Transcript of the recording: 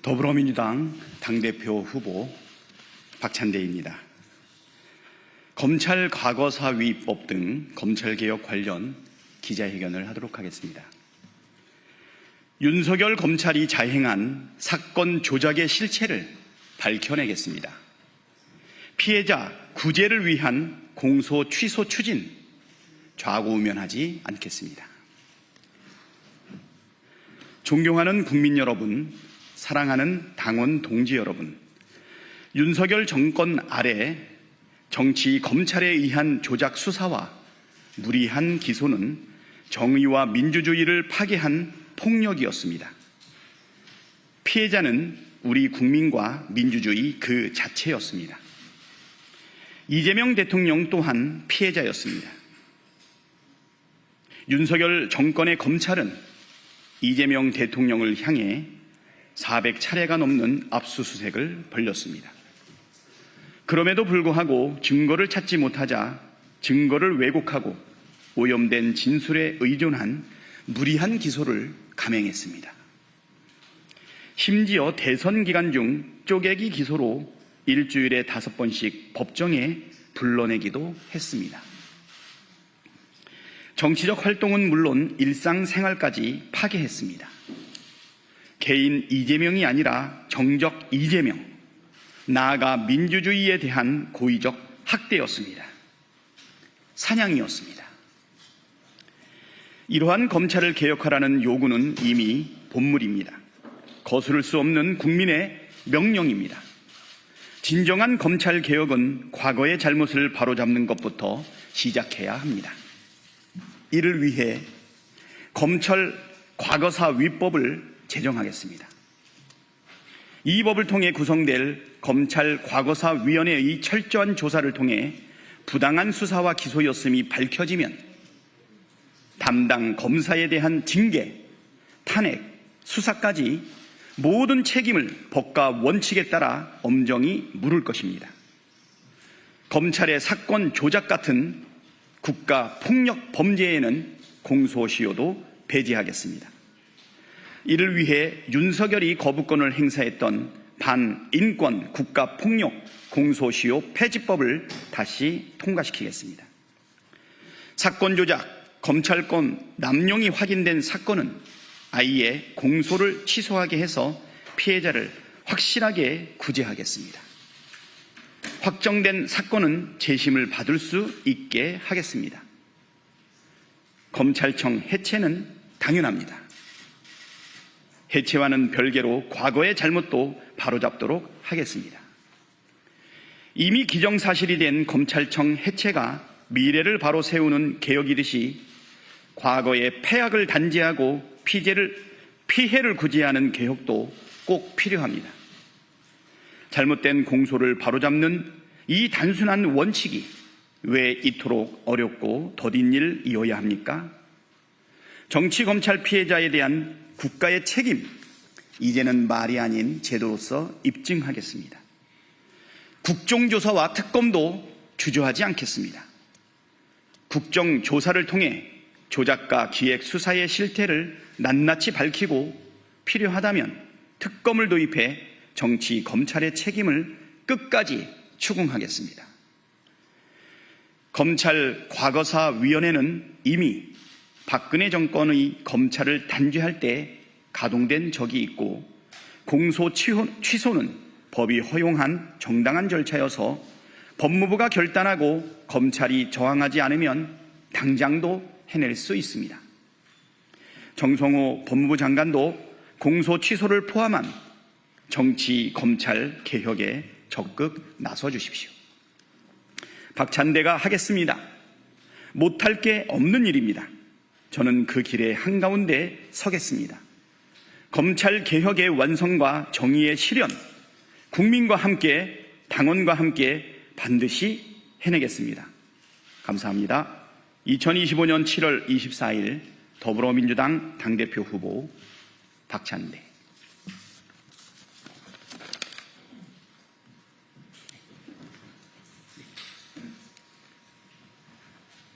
더불어민주당 당대표 후보 박찬대입니다. 검찰 과거사위법 등 검찰개혁 관련 기자회견을 하도록 하겠습니다. 윤석열 검찰이 자행한 사건 조작의 실체를 밝혀내겠습니다. 피해자 구제를 위한 공소 취소 추진 좌고우면하지 않겠습니다. 존경하는 국민 여러분, 사랑하는 당원 동지 여러분, 윤석열 정권 아래 정치 검찰에 의한 조작 수사와 무리한 기소는 정의와 민주주의를 파괴한 폭력이었습니다. 피해자는 우리 국민과 민주주의 그 자체였습니다. 이재명 대통령 또한 피해자였습니다. 윤석열 정권의 검찰은 이재명 대통령을 향해 400차례가 넘는 압수수색을 벌였습니다. 그럼에도 불구하고 증거를 찾지 못하자 증거를 왜곡하고 오염된 진술에 의존한 무리한 기소를 감행했습니다. 심지어 대선 기간 중 쪼개기 기소로 일주일에 5번씩 법정에 불러내기도 했습니다. 정치적 활동은 물론 일상생활까지 파괴했습니다. 개인 이재명이 아니라 정적 이재명, 나아가 민주주의에 대한 고의적 학대였습니다. 사냥이었습니다. 이러한 검찰을 개혁하라는 요구는 이미 본물입니다. 거스를 수 없는 국민의 명령입니다. 진정한 검찰 개혁은 과거의 잘못을 바로잡는 것부터 시작해야 합니다. 이를 위해 검찰 과거사위법을 제정하겠습니다. 이 법을 통해 구성될 검찰 과거사위원회의 철저한 조사를 통해 부당한 수사와 기소였음이 밝혀지면 담당 검사에 대한 징계, 탄핵, 수사까지 모든 책임을 법과 원칙에 따라 엄정히 물을 것입니다. 검찰의 사건 조작 같은 국가 폭력 범죄에는 공소시효도 배제하겠습니다. 이를 위해 윤석열이 거부권을 행사했던 반인권 국가폭력 공소시효 폐지법을 다시 통과시키겠습니다. 사건 조작, 검찰권 남용이 확인된 사건은 아예 공소를 취소하게 해서 피해자를 확실하게 구제하겠습니다. 확정된 사건은 재심을 받을 수 있게 하겠습니다. 검찰청 해체는 당연합니다. 해체와는 별개로 과거의 잘못도 바로잡도록 하겠습니다. 이미 기정사실이 된 검찰청 해체가 미래를 바로 세우는 개혁이듯이 과거의 폐악을 단죄하고 피해를 구제하는 개혁도 꼭 필요합니다. 잘못된 공소를 바로잡는 이 단순한 원칙이 왜 이토록 어렵고 더딘 일이어야 합니까? 정치검찰 피해자에 대한 국가의 책임, 이제는 말이 아닌 제도로서 입증하겠습니다. 국정조사와 특검도 주저하지 않겠습니다. 국정조사를 통해 조작과 기획 수사의 실태를 낱낱이 밝히고 필요하다면 특검을 도입해 정치 검찰의 책임을 끝까지 추궁하겠습니다. 검찰 과거사위원회는 이미 박근혜 정권의 검찰을 단죄할 때 가동된 적이 있고 공소 취소는 법이 허용한 정당한 절차여서 법무부가 결단하고 검찰이 저항하지 않으면 당장도 해낼 수 있습니다. 정성호 법무부 장관도 공소 취소를 포함한 정치 검찰 개혁에 적극 나서 주십시오. 박찬대가 하겠습니다. 못할 게 없는 일입니다. 저는 그 길의 한가운데 서겠습니다. 검찰 개혁의 완성과 정의의 실현, 국민과 함께, 당원과 함께 반드시 해내겠습니다. 감사합니다. 2025년 7월 24일 더불어민주당 당대표 후보 박찬대.